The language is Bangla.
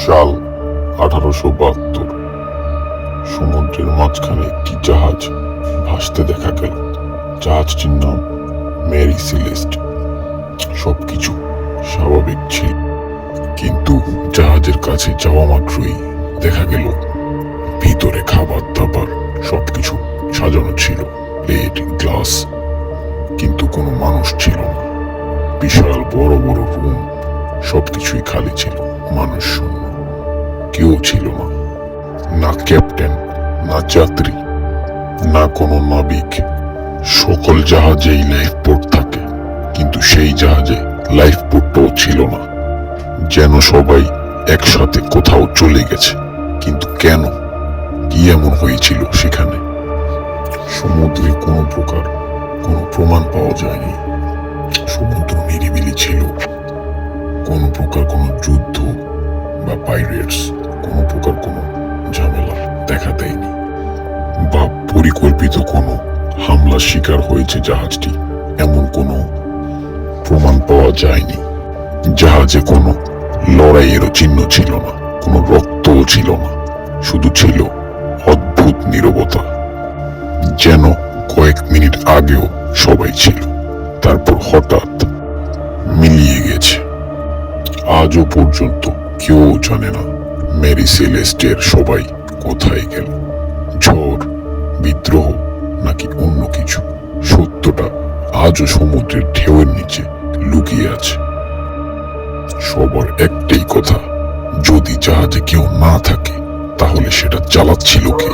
সাল 1872। সমুদ্রের মাঝখানে একটি জাহাজ ভাসতে দেখা গেল। জাহাজটির নাম মেরি সেলেস্ট। সবকিছু স্বাভাবিক ছিল, কিন্তু জাহাজের কাছে যাওয়া মাত্রই দেখা গেল ভিতরে খাবার দাবার সবকিছু সাজানো ছিল, প্লেট গ্লাস, কিন্তু কোনো মানুষ ছিল না। বিশাল বড় বড় রুম, সবকিছুই খালি ছিল, মানুষ শূন্য। কেউ ছিল না, না ক্যাপ্টেন, না যাত্রী, না কোনো নাবিক। সকল জাহাজেই লাইফ বোট থাকে, কিন্তু সেই জাহাজে লাইফ বোটটাও ছিল না। যেন সবাই একসাথে কোথাও চলে গেছে, কিন্তু কেন, কি এমন হয়েছিল সেখানে? সমুদ্রে কোনো প্রকার কোনো প্রমাণ পাওয়া যায়নি। সমুদ্র নিরিবিলি ছিল, কোনো প্রকার কোনো যুদ্ধ বা পাইরেটস, কোনো প্রকার কোনো ঝামেলা দেখা দেয়নি, বা পরিকল্পিত কোনো হামলার শিকার হয়েছে জাহাজটি, এমন কোনো প্রমাণ পাওয়া যায়নি। জাহাজে কোনো লড়াইয়েরও চিহ্ন ছিল না, কোনো রক্তও ছিল না, শুধু ছিল অদ্ভুত নীরবতা, যেন কয়েক মিনিট আগেও সবাই ছিল, তারপর হঠাৎ মিলিয়ে গেছে। আজও পর্যন্ত কেউ জানে না মেরি সেলেস্টের সবাই কোথায় গেল। ঝড়, বিদ্রোহ, নাকি অন্য কিছু? সত্যটা আজও সমুদ্রের ঢেউয়ের নিচে লুকিয়ে আছে। সবার একটাই কথা, যদি জাহাজে কেউ না থাকে, তাহলে সেটা চালাচ্ছিল কে?